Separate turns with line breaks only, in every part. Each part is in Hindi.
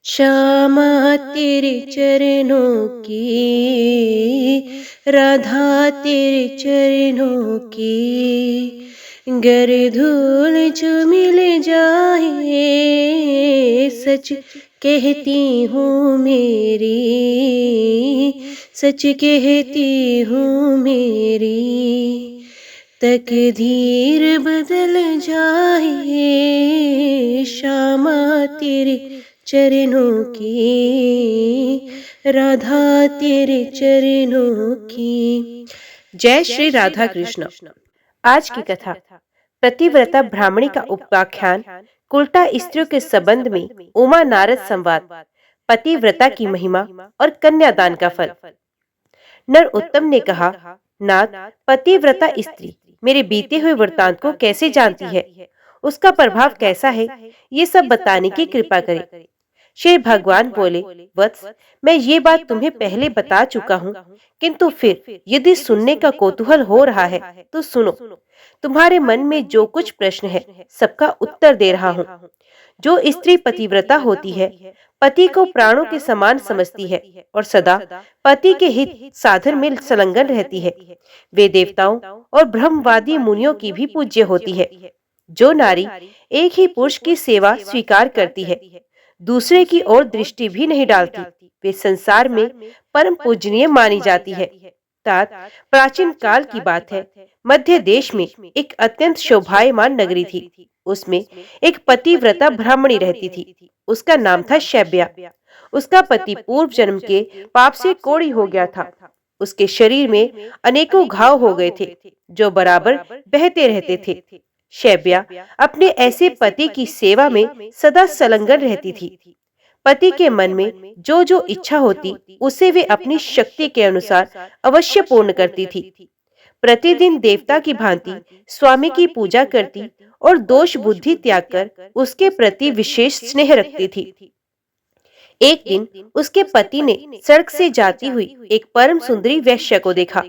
श्यामा तेरे चरणों की, राधा तेरे चरणों की। गर धूल जो मिल जाए, सच कहती हूँ मेरी, सच कहती हूँ मेरी। तकदीर बदल जाए, श्यामा तेरे चरणों की, राधा तेरे चरणों की। जय श्री राधा कृष्ण। आज की कथा पतिव्रता ब्राह्मणी का उपाख्यान कुलटा स्त्रियों के संबंध में उमा नारद संवाद, पतिव्रता की महिमा और कन्यादान का फल। नर उत्तम ने कहा, नाथ, पतिव्रता स्त्री मेरे बीते हुए वृत्तांत को कैसे जानती है, उसका प्रभाव कैसा है, ये सब बताने की कृपा करें। श्री भगवान बोले, वत्स, मैं ये बात तुम्हें पहले बता चुका हूँ, किंतु फिर यदि सुनने का कौतूहल हो रहा है तो सुनो। तुम्हारे मन में जो कुछ प्रश्न है सबका उत्तर दे रहा हूँ। जो स्त्री पतिव्रता होती है, पति को प्राणों के समान समझती है और सदा पति के हित साधन में संलग्न रहती है, वे देवताओं और ब्रह्मवादी मुनियों की भी पूज्य होती है। जो नारी एक ही पुरुष की सेवा स्वीकार करती है, दूसरे की ओर दृष्टि भी नहीं डालती, वे संसार में परम पूजनीय मानी जाती है। तात प्राचीन काल की बात है। मध्य देश में एक अत्यंत शोभायमान नगरी थी। उसमें एक पतिव्रता ब्राह्मणी रहती थी। उसका नाम था शैब्या। उसका पति पूर्व जन्म के पाप से कोढ़ी हो गया था। उसके शरीर में अनेकों घाव हो गए थे, जो बराबर बहते रहते थे। शैब्या अपने ऐसे पति की सेवा में सदा संलग्न रहती थी। पति के मन में जो जो इच्छा होती, उसे वे अपनी शक्ति के अनुसार अवश्य पूर्ण करती थी। प्रतिदिन देवता की भांति स्वामी की पूजा करती और दोष बुद्धि त्याग कर उसके प्रति विशेष स्नेह रखती थी। एक दिन उसके पति ने सड़क से जाती हुई एक परम सुंदरी वैश्य को देखा।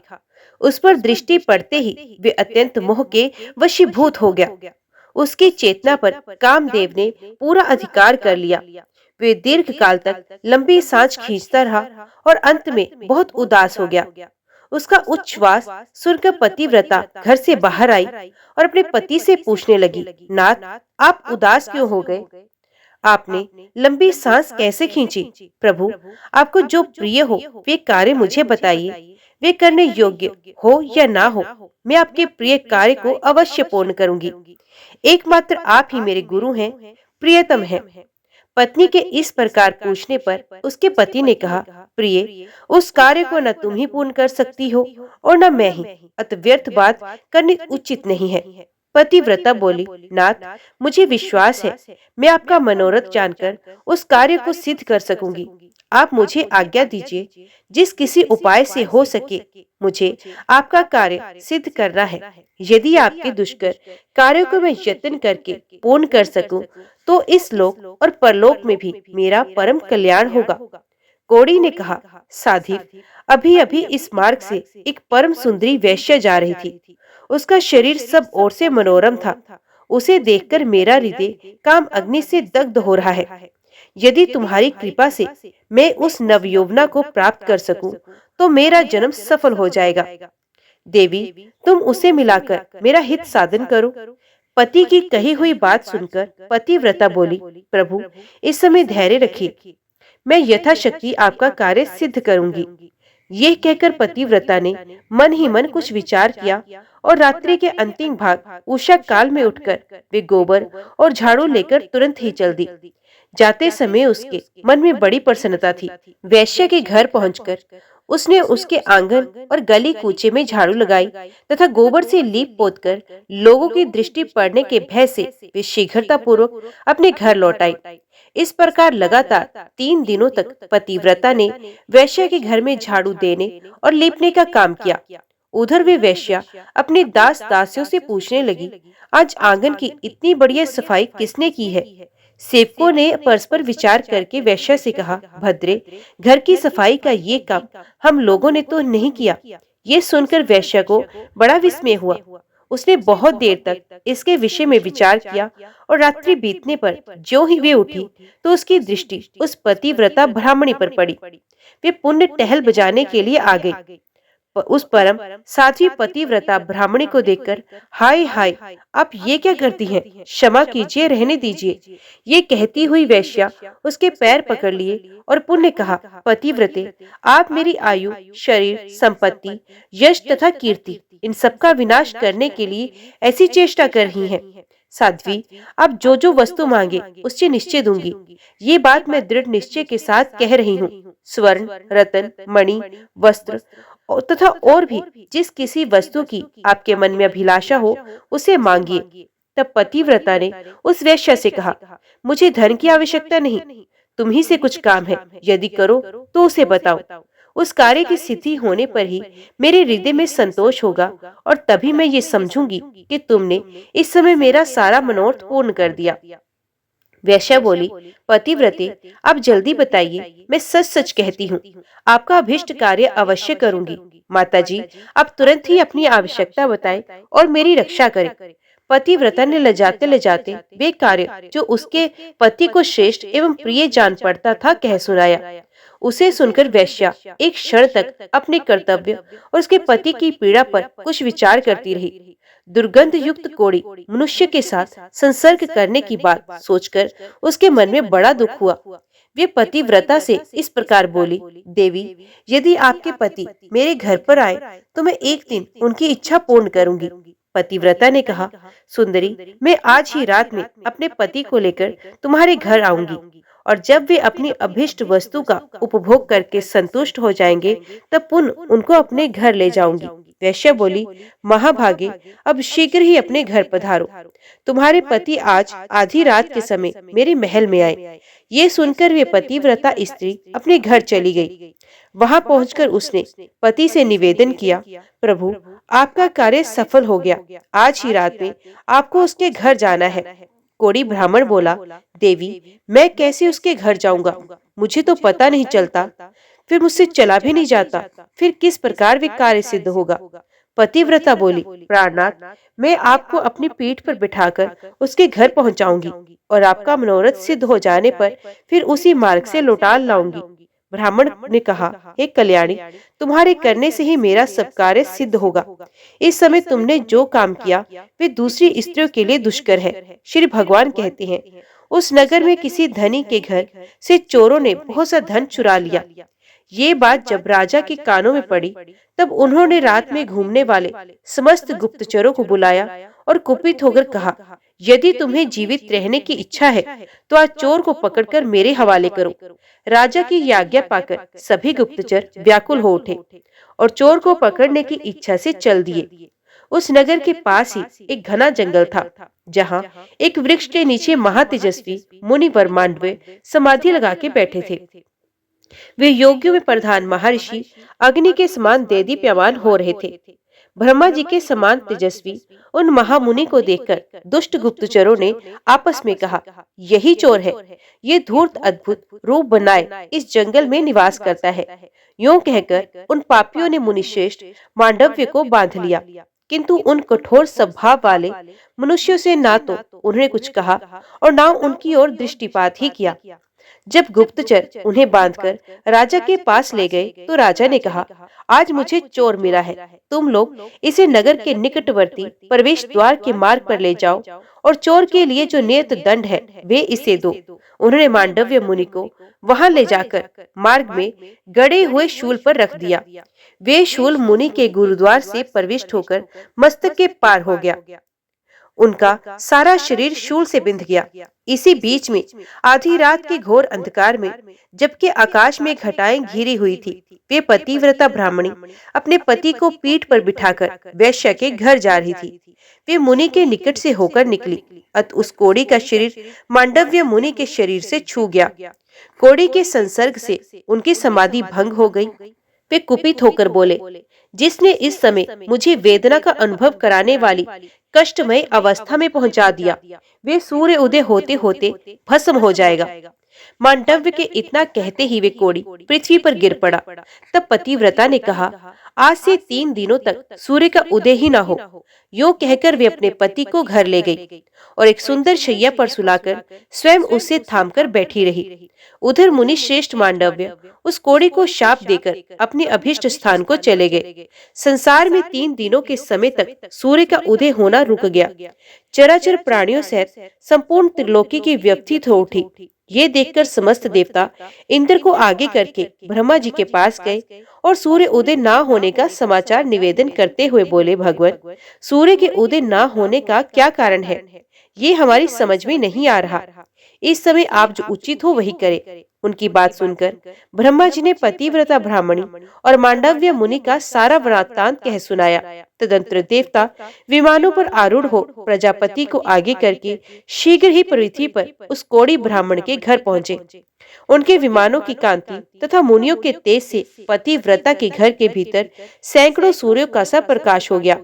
उस पर दृष्टि पड़ते ही वे अत्यंत मोह के वशीभूत हो गया। उसकी चेतना पर कामदेव ने पूरा अधिकार कर लिया। वे दीर्घ काल तक लंबी सांस खींचता रहा और अंत में बहुत उदास हो गया। उसका उच्छ्वास सुनकर पतिव्रता घर से बाहर आई और अपने पति से पूछने लगी, नाथ, आप उदास क्यों हो गए? आपने लंबी सांस कैसे खींची? प्रभु, आपको जो प्रिय हो वे कार्य मुझे बताइए। वे करने योग्य हो या ना हो, मैं आपके प्रिय कार्य को अवश्य पूर्ण करूंगी। एकमात्र आप ही मेरे गुरु हैं, प्रियतम हैं। पत्नी के इस प्रकार पूछने पर उसके पति ने कहा, प्रिय, उस कार्य को न तुम ही पूर्ण कर सकती हो और न मैं ही, अतः व्यर्थ बात करनी उचित नहीं है। पतिव्रता बोली, नाथ, मुझे विश्वास है मैं आपका मनोरथ जानकर उस कार्य को सिद्ध कर सकूंगी। आप मुझे आज्ञा दीजिए, जिस किसी उपाय से हो सके मुझे आपका कार्य सिद्ध करना है। यदि आपके दुष्कर कार्यों को मैं यत्न करके पूर्ण कर सकूं, तो इस लोक और परलोक में भी मेरा परम कल्याण होगा। कोड़ी ने कहा, साधिक, अभी अभी इस मार्ग से एक परम सुंदरी वैश्य जा रही थी। उसका शरीर सब ओर से मनोरम था। उसे देखकर मेरा हृदय काम अग्नि से दग्ध हो रहा है। यदि तुम्हारी कृपा से मैं उस नवयौवना को प्राप्त कर सकूं, तो मेरा जन्म सफल हो जाएगा। देवी, तुम उसे मिलाकर मेरा हित साधन करो। पति की कही हुई बात सुनकर पतिव्रता बोली, प्रभु, इस समय धैर्य रखिए, मैं यथाशक्ति आपका कार्य सिद्ध करूंगी। यह कहकर पतिव्रता ने मन ही मन कुछ विचार किया और रात्रि के अंतिम भाग उषा काल में उठकर वे गोबर और झाड़ू लेकर तुरंत ही चल दी। जाते समय उसके मन में बड़ी प्रसन्नता थी। वैश्य के घर पहुंचकर उसने उसके आंगन और गली कूचे में झाड़ू लगाई तथा गोबर से लीप पोत कर लोगों की दृष्टि पड़ने के भय से वे शीघ्रता पूर्वक अपने घर लौट आई। इस प्रकार लगातार 3 दिनों तक पतिव्रता ने वैश्य के घर में झाड़ू देने और लीपने का काम किया। उधर वे वैश्या अपने दास दासियों से पूछने लगी, आज आंगन की इतनी बढ़िया सफाई किसने की है? सेवकों ने परस्पर विचार करके वैश्या से कहा, भद्रे, घर की सफाई का ये काम हम लोगों ने तो नहीं किया। ये सुनकर वैश्या को बड़ा विस्मय हुआ। उसने बहुत देर तक इसके विषय में विचार किया और रात्रि बीतने पर जो ही वे उठी तो उसकी दृष्टि उस पतिव्रता ब्राह्मणी पर पड़ी। वे पुण्य टहल बजाने के लिए आ गई। उस परम साध्वी पतिव्रता ब्राह्मणी को देखकर हाय हाय, आप ये क्या करती हैं? क्षमा कीजिए, रहने दीजिए। ये कहती हुई वैश्या उसके पैर पकड़ लिए और पुण्य कहा, पतिव्रते, आप मेरी आयु, शरीर, संपत्ति, यश तथा कीर्ति इन सबका विनाश करने के लिए ऐसी चेष्टा कर रही हैं। साध्वी, आप जो जो वस्तु मांगे उससे निश्चय दूंगी। ये बात मैं दृढ़ निश्चय के साथ कह रही हूँ। स्वर्ण, रतन, मणि, वस्त्र तथा और भी जिस किसी वस्तु की आपके मन में अभिलाषा हो उसे मांगिए। तब पतिव्रता ने उस वेश्या से कहा, मुझे धन की आवश्यकता नहीं, तुम्ही से कुछ काम है, यदि करो तो उसे बताओ। उस कार्य की सिद्धि होने पर ही मेरे हृदय में संतोष होगा और तभी मैं ये समझूंगी कि तुमने इस समय मेरा सारा मनोरथ पूर्ण कर दिया। वैश्या बोली, पतिव्रते, आप जल्दी बताइए, मैं सच सच कहती हूँ, आपका अभिष्ट कार्य अवश्य करूंगी। माताजी, आप तुरंत ही अपनी आवश्यकता बताएं और मेरी रक्षा करें। पतिव्रता ने लजाते लजाते वे कार्य जो उसके पति को श्रेष्ठ एवं प्रिय जान पड़ता था कह सुनाया। उसे सुनकर वैश्या एक क्षण तक अपने कर्तव्य और उसके पति की पीड़ा पर कुछ विचार करती रही। दुर्गंध युक्त कोड़ी मनुष्य के साथ संसर्ग करने की बात सोचकर उसके मन में बड़ा दुख हुआ। वे पतिव्रता से इस प्रकार बोली, देवी, यदि आपके पति मेरे घर पर आए तो मैं एक दिन उनकी इच्छा पूर्ण करूंगी। पतिव्रता ने कहा, सुंदरी, मैं आज ही रात में अपने पति को लेकर तुम्हारे घर आऊंगी और जब वे अपनी अभिष्ट वस्तु का उपभोग करके संतुष्ट हो जाएंगे तब पुनः उनको अपने घर ले जाऊंगी। वैश्या बोली, महाभागे, अब शीघ्र ही अपने घर पधारो। तुम्हारे पति आज आधी रात के समय मेरे महल में आए। ये सुनकर वे पतिव्रता स्त्री अपने घर चली गई। वहां पहुंचकर उसने पति से निवेदन किया, प्रभु, आपका कार्य सफल हो गया। आज ही रात में आपको उसके घर जाना है। कोड़ी ब्राह्मण बोला, देवी, मैं कैसे उसके घर जाऊंगा? मुझे तो पता नहीं चलता, फिर मुझसे चला भी नहीं जाता, फिर किस प्रकार वे कार्य सिद्ध होगा? पतिव्रता बोली, प्राणनाथ, मैं आपको अपनी पीठ पर बिठाकर उसके घर पहुंचाऊंगी और आपका मनोरथ सिद्ध हो जाने पर फिर उसी मार्ग से लौटा लाऊंगी। ब्राह्मण ने कहा, हे कल्याणी, तुम्हारे करने से ही मेरा सब कार्य सिद्ध होगा। इस समय तुमने जो काम किया वे दूसरी स्त्रियों के लिए दुष्कर है। श्री भगवान कहते हैं, उस नगर में किसी धनी के घर से चोरों ने बहुत सा धन चुरा लिया। ये बात जब राजा के कानों में पड़ी तब उन्होंने रात में घूमने वाले समस्त गुप्तचरों को बुलाया और कुपित होकर कहा, यदि तुम्हें जीवित रहने की इच्छा है तो आज चोर को पकड़कर मेरे हवाले करो। राजा की आज्ञा पाकर सभी गुप्तचर व्याकुल हो उठे और चोर को पकड़ने की इच्छा से चल दिए। उस नगर के पास ही एक घना जंगल था, जहाँ एक वृक्ष के नीचे महातेजस्वी मुनि वर मांडव्य समाधि लगा के बैठे थे। वे योगियों में प्रधान महर्षि अग्नि के समान देदीप्यमान हो रहे थे। ब्रह्मा जी के समान तेजस्वी उन महामुनि को देखकर दुष्ट गुप्तचरों ने आपस में कहा, यही चोर है। ये धूर्त अद्भुत रूप बनाए इस जंगल में निवास करता है। यूं कहकर उन पापियों ने मुनिश्रेष्ठ मांडव्य को बांध लिया, किंतु उन कठोर स्वभाव वाले मनुष्यों से ना तो उन्हें कुछ कहा और ना उनकी ओर दृष्टिपात ही किया। जब गुप्तचर उन्हें बांधकर राजा के पास ले गए तो राजा ने कहा, आज मुझे चोर मिला है, तुम लोग इसे नगर के निकटवर्ती प्रवेश द्वार के मार्ग पर ले जाओ और चोर के लिए जो नियत दंड है वे इसे दो। उन्होंने मांडव्य मुनि को वहां ले जाकर मार्ग में गड़े हुए शूल पर रख दिया। वे शूल मुनि के गुरुद्वार से प्रविष्ट होकर मस्तक के पार हो गया। उनका सारा शरीर शूल से बिंध गया। इसी बीच में आधी रात के घोर अंधकार में, जबकि आकाश में घटाएं घिरी हुई थी, वे पतिव्रता ब्राह्मणी अपने पति को पीठ पर बिठाकर वैश्य के घर जा रही थी। वे मुनि के निकट से होकर निकली। अत उस कोड़ी का शरीर मांडव्य मुनि के शरीर से छू गया। कोड़ी के संसर्ग से उनकी समाधि भंग हो गई। वे कुपित होकर बोले, जिसने इस समय मुझे वेदना का अनुभव कराने वाली कष्टमय अवस्था में पहुंचा दिया, वे सूर्य उदय होते होते भस्म हो जाएगा। मांडव्य के इतना कहते ही वे कोड़ी पृथ्वी पर गिर पड़ा। तब पतिव्रता ने कहा, आज से 3 दिनों तक सूर्य का उदय ही ना हो। यूं कहकर वे अपने पति को घर ले गई और एक सुंदर शैया पर सुलाकर स्वयं उसे थामकर बैठी रही। उधर मुनि श्रेष्ठ मांडव्य उस कोड़ी को शाप देकर अपने अभिष्ट स्थान को चले गए। संसार में 3 दिनों के समय तक सूर्य का उदय होना रुक गया। चराचर प्राणियों सहित संपूर्ण त्रिलोकी की व्यथित हो उठी। ये देखकर समस्त देवता इंद्र को आगे करके ब्रह्मा जी के पास गए और सूर्य उदय ना होने का समाचार निवेदन करते हुए बोले, भगवान, सूर्य के उदय ना होने का क्या कारण है? ये हमारी समझ में नहीं आ रहा। इस समय आप जो उचित हो वही करें। उनकी बात सुनकर ब्रह्मा जी ने पतिव्रता ब्राह्मणी और मांडव्य मुनि का सारा वृत्तांत कह सुनाया। तदंतर देवता विमानों पर आरूढ़ हो प्रजापति को आगे करके शीघ्र ही पृथ्वी पर उस कोड़ी ब्राह्मण के घर पहुंचे। उनके विमानों की कांति तथा मुनियों के तेज से पतिव्रता के घर के भीतर सैकड़ों सूर्यों का सा प्रकाश हो गया।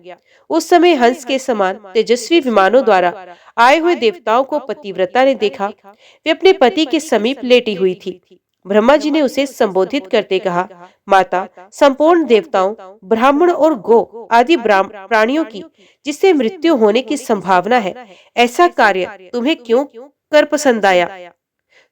उस समय हंस के समान तेजस्वी विमानों द्वारा आए हुए देवताओं को पतिव्रता ने देखा। वे अपने पति के समीप लेटी हुई थी। ब्रह्मा जी ने उसे संबोधित करते कहा, माता, संपूर्ण देवताओं, ब्राह्मण और गो आदि प्राणियों की जिससे मृत्यु होने की संभावना है, ऐसा कार्य तुम्हें क्यों कर पसंद आया?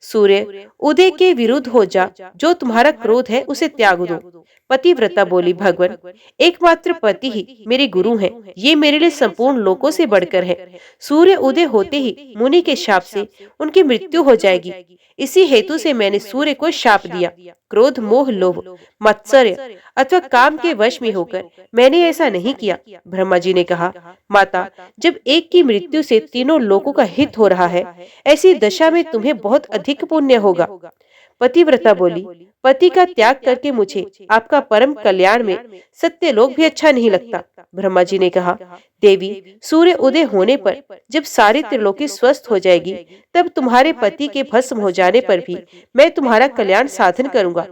सूर्य उदय के विरुद्ध हो जा, जो तुम्हारा क्रोध है उसे त्याग दो। पतिव्रता बोली, भगवान, एकमात्र पति ही मेरे गुरु हैं। ये मेरे लिए संपूर्ण लोकों से बढ़कर है। सूर्य उदय होते ही मुनि के शाप से उनकी मृत्यु हो जाएगी। इसी हेतु से मैंने सूर्य को शाप दिया। क्रोध, मोह, लोभ, मत्सर्य अथवा काम के वश में होकर मैंने ऐसा नहीं किया। ब्रह्मा जी ने कहा, माता, जब एक की मृत्यु से तीनों लोगों का हित हो रहा है, ऐसी दशा में तुम्हें बहुत अधिक पुण्य होगा। पतिव्रता बोली, पति का त्याग करके मुझे आपका परम कल्याण में सत्यलोक भी अच्छा नहीं लगता। ब्रह्मा जी ने कहा, देवी, सूर्य उदय होने पर जब सारी त्रिलोकी स्वस्थ हो जाएगी, तब तुम्हारे पति के भस्म हो जाने पर भी मैं तुम्हारा कल्याण साधन करूंगा।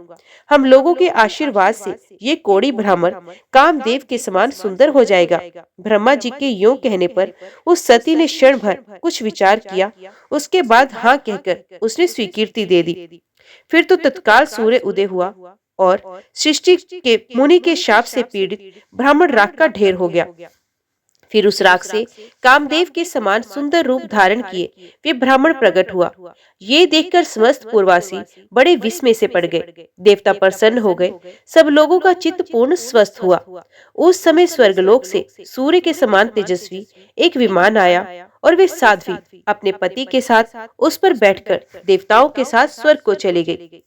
हम लोगों के आशीर्वाद से ये कोड़ी ब्राह्मण कामदेव के समान सुंदर हो जाएगा। ब्रह्मा जी के यूं कहने पर उस सती ने क्षण भर कुछ विचार किया। उसके बाद हाँ कहकर उसने स्वीकृति दे दी। फिर तो तत्काल सूर्य उदय हुआ और सृष्टि के मुनि के शाप से पीड़ित ब्राह्मण राख का ढेर हो गया। फिर उस राख से कामदेव के समान सुंदर रूप धारण किए वे ब्राह्मण प्रकट हुआ। ये देखकर समस्त पूर्ववासी बड़े विस्मय से पड़ गए। देवता प्रसन्न हो गए। सब लोगों का चित्त पूर्ण स्वस्थ हुआ। उस समय स्वर्गलोक से सूर्य के समान तेजस्वी एक विमान आया और वे साध्वी अपने पति के साथ उस पर बैठकर देवताओं के साथ स्वर्ग को चली गई।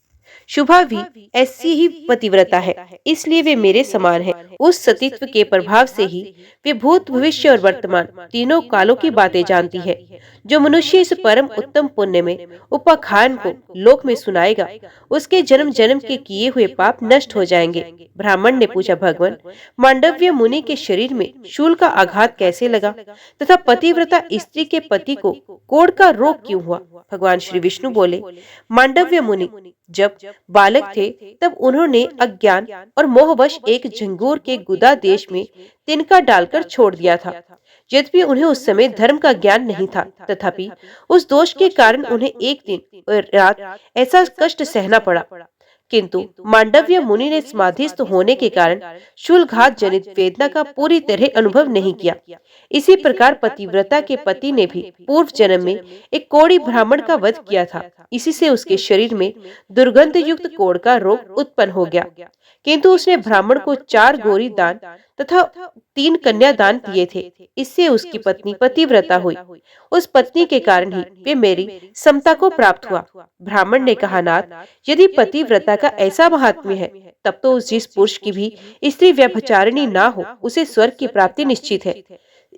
शुभा भी ऐसी ही पतिव्रता है, इसलिए वे मेरे समान हैं। उस सतीत्व के प्रभाव से ही वे भूत, भविष्य और वर्तमान तीनों कालों की बातें जानती है। जो मनुष्य इस परम उत्तम पुण्य में उपाख्यान को लोक में सुनाएगा, उसके जन्म जन्म के किए हुए पाप नष्ट हो जाएंगे। ब्राह्मण ने पूछा, भगवान, मांडव्य मुनि के शरीर में शूल का आघात कैसे लगा तथा पतिव्रता स्त्री के पति को कोढ़ का रोग क्यों हुआ? भगवान श्री विष्णु बोले, मांडव्य मुनि जब बालक थे तब उन्होंने अज्ञान और मोहवश एक झंगोर के गुदा देश में तिनका डालकर छोड़ दिया था। यद्यपि उन्हें उस समय धर्म का ज्ञान नहीं था, तथापि उस दोष के कारण उन्हें एक दिन और रात ऐसा कष्ट सहना पड़ा। किंतु मांडव्य मुनि ने समाधिस्थ होने के कारण शूलघात जनित वेदना का पूरी तरह अनुभव नहीं किया। इसी प्रकार पतिव्रता के पति ने भी पूर्व जन्म में एक कोढ़ी ब्राह्मण का वध किया था। इसी से उसके शरीर में दुर्गंध युक्त कोढ़ का रोग उत्पन्न हो गया। किंतु उसने ब्राह्मण को 4 गोरी दान तथा 3 कन्या दान दिए थे। इससे उसकी पत्नी पतिव्रता हुई। उस पत्नी के कारण ही वे मेरी समता को प्राप्त हुआ। ब्राह्मण ने कहा, नाथ, यदि पतिव्रता का ऐसा महात्म्य है, तब तो जिस पुरुष की भी स्त्री व्यभिचारिणी ना हो, उसे स्वर्ग की प्राप्ति निश्चित है।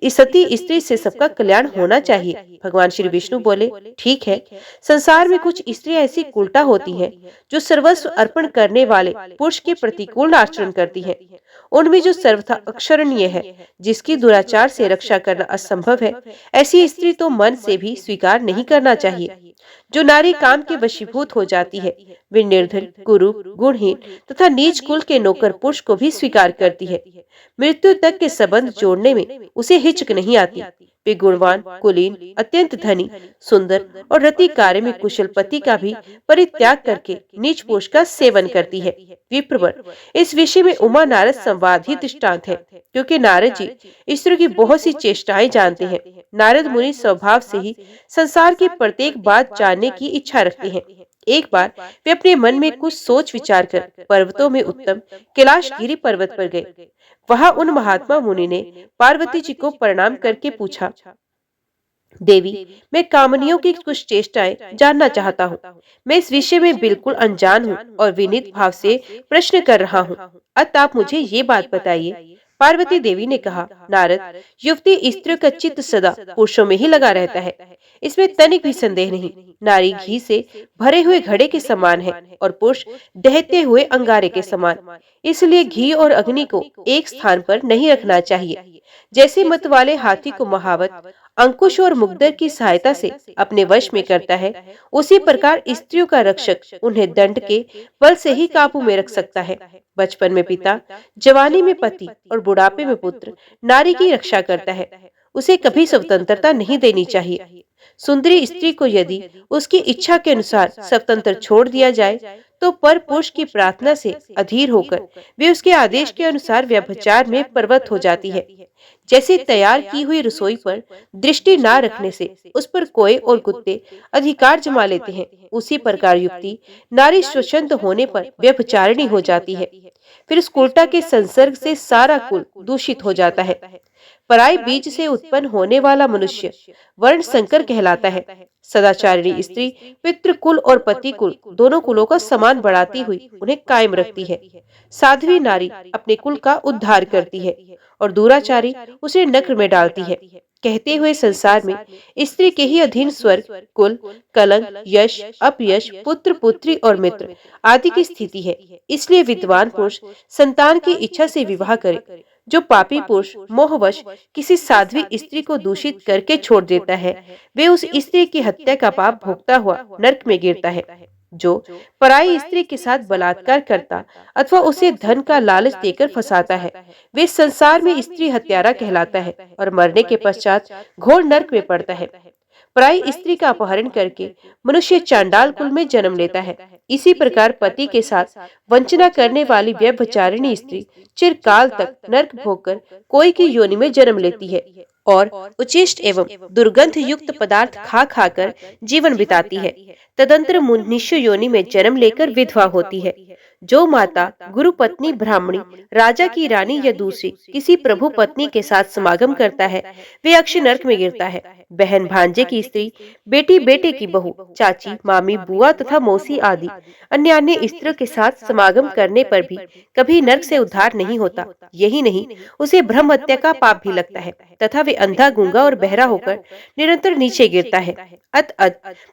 इस सती स्त्री से सबका कल्याण होना चाहिए। भगवान श्री विष्णु बोले, ठीक है, संसार में कुछ स्त्रियां ऐसी उल्टा होती हैं, जो सर्वस्व अर्पण करने वाले पुरुष के प्रतिकूल आचरण करती हैं। उनमें जो सर्वथा अक्षरणीय है, जिसकी दुराचार से रक्षा करना असंभव है, ऐसी स्त्री तो मन से भी स्वीकार नहीं करना चाहिए। जो नारी काम के वशीभूत हो जाती है, वे निर्धन, कुरूप, गुणहीन तथा नीच कुल के नौकर पुरुष को भी स्वीकार करती है। मृत्यु तक के संबंध जोड़ने में उसे हिचक नहीं आती। वे गुणवान, कुलीन, अत्यंत धनी, सुंदर और रति कार्य में कुशल पति का भी परित्याग करके नीच पोष का सेवन करती है। विप्रवर, इस विषय में उमा नारद संवाद ही दृष्टांत है, क्योंकि नारद जी ईश्वर की बहुत सी चेष्टाएं जानते हैं। नारद मुनि स्वभाव से ही संसार की प्रत्येक बात जानने की इच्छा रखते हैं। एक बार वे अपने मन में कुछ सोच विचार कर पर्वतों में उत्तम कैलाशगिरी पर्वत पर गए। वहां उन महात्मा मुनि ने पार्वती जी को प्रणाम करके पूछा, देवी, मैं कामनियों की कुछ चेष्टाएं जानना चाहता हूँ। मैं इस विषय में बिल्कुल अनजान हूँ और विनीत भाव से प्रश्न कर रहा हूँ। अतः आप मुझे ये बात बताइए। पार्वती देवी ने कहा, नारद, युवती स्त्रियों का चित्त सदा पुरुषों में ही लगा रहता है, इसमें तनिक भी संदेह नहीं। नारी घी से भरे हुए घड़े के समान है और पुरुष दहते हुए अंगारे के समान। इसलिए घी और अग्नि को एक स्थान पर नहीं रखना चाहिए। जैसे मत वाले हाथी को महावत अंकुश और मुग्दर की सहायता से अपने वश में करता है, उसी प्रकार स्त्रियों का रक्षक उन्हें दंड के बल से ही काबू में रख सकता है। बचपन में पिता, जवानी में पति और बुढ़ापे में पुत्र नारी की रक्षा करता है। उसे कभी स्वतंत्रता नहीं देनी चाहिए। सुंदरी स्त्री को यदि उसकी इच्छा के अनुसार स्वतंत्र छोड़ दिया जाए तो पर पुरुष की प्रार्थना से अधीर होकर वे उसके आदेश के अनुसार व्यभिचार में प्रवृत्त हो जाती है। जैसे तैयार की हुई रसोई पर दृष्टि न रखने से उस पर कोए और कुत्ते अधिकार जमा लेते हैं, उसी प्रकार युक्ति नारी स्वच्छंद होने पर व्यभिचारिणी हो जाती है। फिर उस कुलटा के संसर्ग से सारा कुल दूषित हो जाता है। पराई बीज से उत्पन्न होने वाला मनुष्य वर्ण संकर कहलाता है। सदाचारिणी स्त्री पितृकुल और पति कुल दोनों कुलों का समान बढ़ाती हुई उन्हें कायम रखती है। साध्वी नारी अपने कुल का उद्धार करती है और दुराचारी उसे नक्र में डालती है। कहते हुए संसार में स्त्री के ही अधीन स्वर्ग, कुल, कलंक, यश, अपयश, पुत्र, पुत्री और मित्र आदि की स्थिति है। इसलिए विद्वान पुरुष संतान की इच्छा से विवाह करे। जो पापी पुरुष मोहवश किसी साध्वी स्त्री को दूषित करके छोड़ देता है, वे उस स्त्री की हत्या का पाप भोगता हुआ नरक में गिरता है। जो पराई स्त्री के साथ बलात्कार करता अथवा उसे धन का लालच देकर फंसाता है, वे संसार में स्त्री हत्यारा कहलाता है और मरने के पश्चात घोर नरक में पड़ता है। पराई स्त्री का अपहरण करके मनुष्य चांडाल कुल में जन्म लेता है। इसी प्रकार पति के साथ वंचना करने वाली व्यभिचारिणी स्त्री चिरकाल तक नरक भोगकर कोई की योनि में जन्म लेती है और उचिष्ट एवं दुर्गंध युक्त पदार्थ खा खाकर जीवन बिताती है। तदंतर मनुष्य योनि में जन्म लेकर विधवा होती है। जो माता गुरु पत्नी ब्राह्मणी, राजा की रानी या दूसरी किसी प्रभु पत्नी के साथ समागम करता है, वे अक्षय नरक में गिरता है। बहन भांजे की स्त्री, बेटी बेटे की बहू, चाची, मामी, बुआ तथा मौसी आदि अन्य स्त्रियों के साथ समागम करने पर भी कभी नरक से उद्धार नहीं होता। यही नहीं, उसे ब्रह्म हत्या का पाप भी लगता है तथा वे अंधा, गूंगा और बहरा होकर निरंतर नीचे गिरता है। अत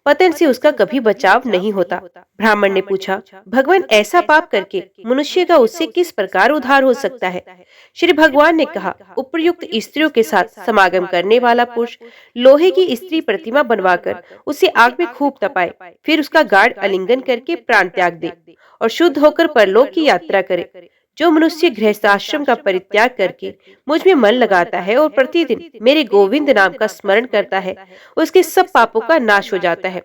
पतन से उसका कभी बचाव नहीं होता। ब्राह्मण ने पूछा, भगवान, ऐसा पाप करके मनुष्य का उससे किस प्रकार उद्धार हो सकता है? श्री भगवान ने कहा, उपयुक्त स्त्रियों के साथ समागम करने वाला पुरुष लोहे की स्त्री प्रतिमा बनवाकर उसे आग में खूब तपाए, फिर उसका गाढ़ आलिंगन करके प्राण त्याग दे और शुद्ध होकर परलोक की यात्रा करे। जो मनुष्य गृहस्थाश्रम का परित्याग करके मुझ में मन लगाता है और प्रतिदिन मेरे गोविंद नाम का स्मरण करता है, उसके सब पापों का नाश हो जाता है।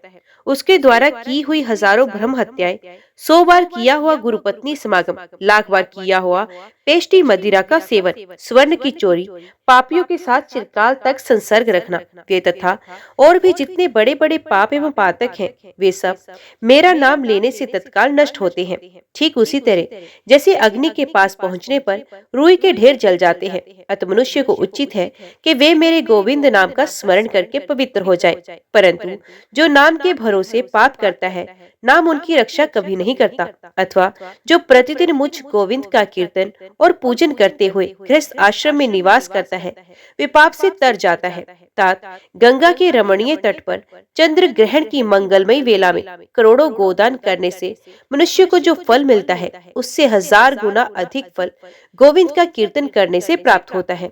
उसके द्वारा की हुई हजारों ब्रह्म हत्याएं, 100 बार किया हुआ गुरुपत्नी समागम, लाख बार किया हुआ पेष्टी मदिरा का सेवन, स्वर्ण की चोरी, पापियों के साथ चिरकाल तक संसर्ग रखना, वे तथा और भी जितने बड़े बड़े पाप एवं पातक हैं, वे सब मेरा नाम लेने से तत्काल नष्ट होते हैं। ठीक उसी तरह जैसे अग्नि के पास पहुंचने पर रुई के ढेर जल जाते हैं, अतः मनुष्य को उचित है कि वे मेरे गोविंद नाम का स्मरण करके पवित्र हो जाए। परंतु जो नाम के भरोसे पाप करता है, नाम उनकी रक्षा कभी नहीं करता, अथवा जो प्रतिदिन मुझ गोविंद का कीर्तन और पूजन करते हुए गृहस्थ आश्रम में निवास करता है, वे पाप से तर जाता है। तात गंगा के रमणीय तट पर चंद्र ग्रहण की मंगलमय वेला में करोड़ों गोदान करने से मनुष्य को जो फल मिलता है, उससे 1000 गुना अधिक फल गोविंद का कीर्तन करने से प्राप्त होता है।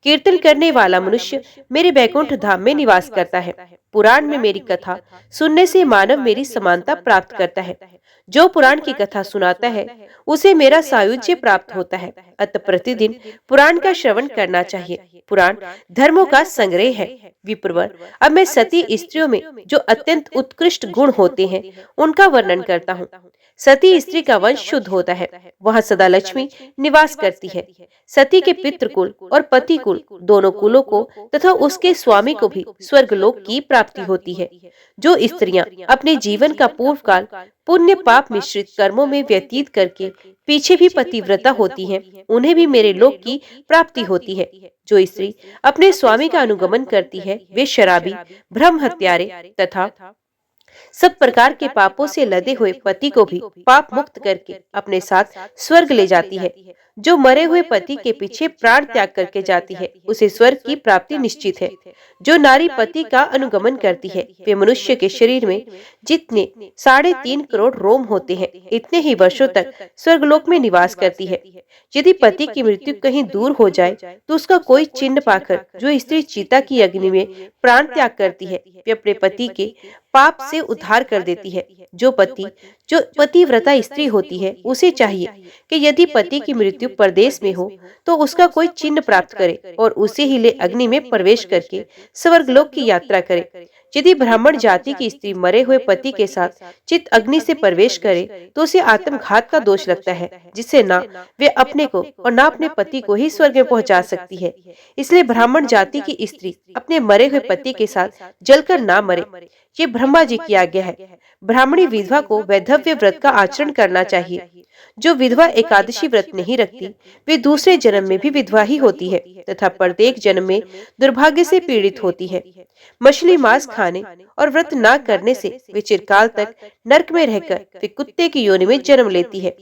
कीर्तन करने वाला मनुष्य मेरे बैकुंठ धाम में निवास करता है। पुराण में मेरी कथा सुनने से मानव मेरी समानता प्राप्त करता है। जो पुराण की कथा सुनाता है उसे मेरा सायुज्य प्राप्त होता है। अतः प्रतिदिन पुराण का श्रवण करना चाहिए। पुराण धर्मों का संग्रह है। विप्रवर, अब मैं सती स्त्रियों में जो अत्यंत उत्कृष्ट गुण होते हैं उनका वर्णन करता हूँ। सती स्त्री का वंश शुद्ध होता है, वहाँ सदा लक्ष्मी निवास करती है। सती के पितृकुल और पति कुल दोनों कुलों को तथा उसके स्वामी को भी स्वर्गलोक की प्राप्ति होती है। जो स्त्रियां अपने जीवन का पूर्व काल पुण्य पाप मिश्रित कर्मों में व्यतीत करके पीछे भी पतिव्रता होती हैं, उन्हें भी मेरे लोक की प्राप्ति होती है। जो स्त्री अपने स्वामी का अनुगमन करती है वे शराबी, ब्रह्म हत्यारे तथा सब प्रकार के पापों से लदे हुए पति को भी पाप मुक्त करके अपने साथ स्वर्ग ले जाती है। जो मरे हुए पति के पीछे प्राण त्याग करके जाती है उसे स्वर्ग की प्राप्ति निश्चित है। जो नारी पति का अनुगमन करती है वे मनुष्य के शरीर में जितने 3.5 करोड़ रोम होते हैं इतने ही वर्षों तक स्वर्गलोक में निवास करती है। यदि पति की मृत्यु कहीं दूर हो जाए तो उसका कोई चिन्ह पाकर जो स्त्री चिता की अग्नि में प्राण त्याग करती है वे अपने पति के पाप से उद्धार कर देती है। जो पतिव्रता स्त्री होती है उसे चाहिए कि यदि पति की मृत्यु परदेश में हो तो उसका कोई चिन्ह प्राप्त करे और उसे ही ले अग्नि में प्रवेश करके स्वर्गलोक की यात्रा करे। यदि ब्राह्मण जाति की स्त्री मरे हुए पति के साथ चित अग्नि से प्रवेश करे तो उसे आत्मघात का दोष लगता है, जिससे ना वे अपने को और ना अपने पति को ही स्वर्ग में पहुंचा सकती है। इसलिए ब्राह्मण जाति की स्त्री अपने मरे हुए पति के साथ जलकर ना मरे, ये ब्रह्मा जी की आज्ञा है। ब्राह्मणी विधवा को वैधव्य व्रत का आचरण करना चाहिए। जो विधवा एकादशी व्रत नहीं रखती वे दूसरे जन्म में भी विधवा ही होती है तथा प्रत्येक जन्म में दुर्भाग्य से पीड़ित होती है। मछली मांस खाने और व्रत न करने से वे चिरकाल तक नरक में रहकर वे कुत्ते की योनि में जन्म लेती है।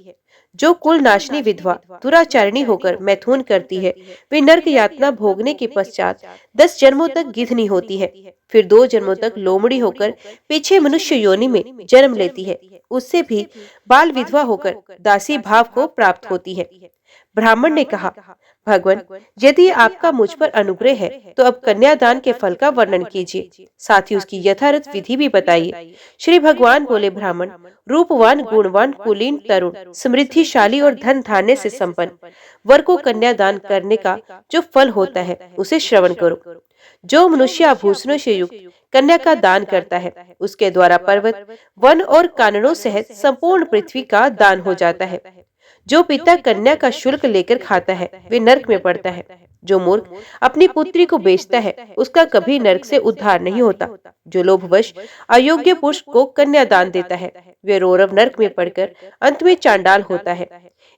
जो कुल नाशनी विधवा दुराचारिणी होकर मैथुन करती है वे नरक यातना भोगने के पश्चात 10 जन्मों तक गिधनी होती है, फिर 2 जन्मों तक लोमड़ी होकर पीछे मनुष्य योनि में जन्म लेती है। उससे भी बाल विधवा होकर दासी भाव को प्राप्त होती है। ब्राह्मण ने कहा, भगवान, यदि आपका मुझ पर अनुग्रह है तो अब कन्यादान के फल का वर्णन कीजिए, साथ ही उसकी यथार्थ विधि भी बताइए। श्री भगवान बोले, ब्राह्मण, रूपवान, गुणवान, कुलीन, तरुण, समृद्धिशाली और धन धान्य से संपन्न वर को कन्यादान करने का जो फल होता है उसे श्रवण करो। जो मनुष्य आभूषणों से युक्त कन्या का दान करता है उसके द्वारा पर्वत, वन और काननों सहित संपूर्ण पृथ्वी का दान हो जाता है। जो पिता कन्या का शुल्क लेकर खाता है वे नरक में पड़ता है। जो मूर्ख अपनी पुत्री को बेचता है उसका कभी नरक से उद्धार नहीं होता। जो लोभवश अयोग्य पुरुष को कन्या दान देता है वे रौरव नरक में पड़कर अंत में चांडाल होता है।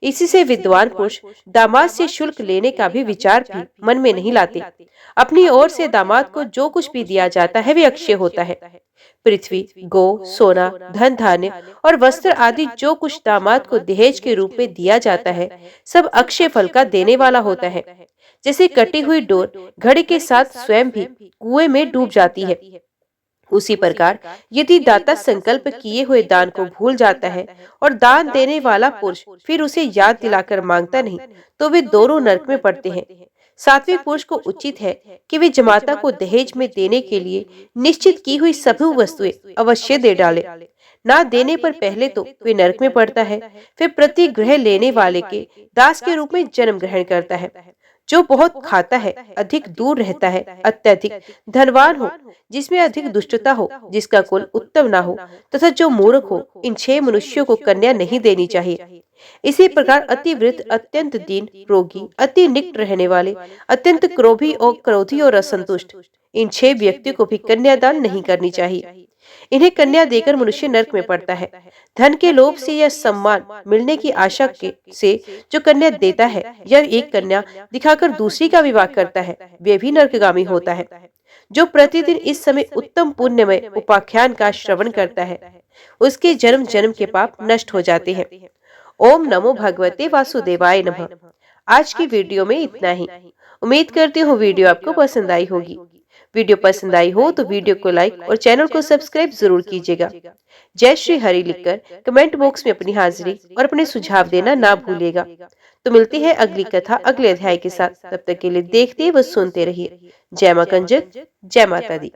इसी से विद्वान पुरुष दामाद से शुल्क लेने का भी विचार भी मन में नहीं लाते। अपनी ओर से दामाद को जो कुछ भी दिया जाता है वे अक्षय होता है। पृथ्वी, गो, सोना, धन धान्य और वस्त्र आदि जो कुछ दामाद को दहेज के रूप में दिया जाता है सब अक्षय फल का देने वाला होता है। जैसे कटी हुई डोर घड़े के साथ स्वयं भी कुएं में डूब जाती है, उसी प्रकार यदि दाता संकल्प किए हुए दान को भूल जाता है और दान देने वाला पुरुष फिर उसे याद दिलाकर मांगता नहीं तो वे दोनों नरक में पड़ते हैं। सातवें पुरुष को उचित है कि वे जमाता को दहेज में देने के लिए निश्चित की हुई सभी वस्तुएं अवश्य दे डाले। ना देने पर पहले तो वे नरक में पड़ता है, फिर प्रति ग्रह लेने वाले के दास के रूप में जन्म ग्रहण करता है। जो बहुत खाता है, अधिक दूर रहता है, अत्यधिक धनवान हो, जिसमें अधिक दुष्टता हो, जिसका कुल उत्तम ना हो तथा जो मूर्ख हो, इन 6 मनुष्यों को कन्या नहीं देनी चाहिए। इसी प्रकार अतिवृद्ध, अत्यंत दीन, रोगी, अति निकट रहने वाले, अत्यंत क्रोधी और असंतुष्ट, इन 6 व्यक्तियों को भी कन्यादान नहीं करनी चाहिए। इन्हें कन्या देकर मनुष्य नरक में पड़ता है। धन के लोभ से या सम्मान मिलने की आशा से जो कन्या देता है या एक कन्या दिखाकर दूसरी का विवाह करता है वे भी नरकगामी होता है। जो प्रतिदिन इस समय उत्तम पुण्यमय उपाख्यान का श्रवण करता है उसके जन्म जन्म के पाप नष्ट हो जाते हैं। ओम नमो भगवते वासुदेवाय नमः। आज की वीडियो में इतना ही। उम्मीद करती हूँ वीडियो आपको पसंद आई होगी। वीडियो पसंद आई हो तो वीडियो को लाइक और चैनल को सब्सक्राइब जरूर कीजिएगा। जय श्री हरि लिखकर कमेंट बॉक्स में अपनी हाजिरी और अपने सुझाव देना ना भूलिएगा। तो मिलती है अगली कथा अगले अध्याय के साथ। तब तक के लिए देखते व सुनते रहिए। जय मां कंजक, जय माता दी।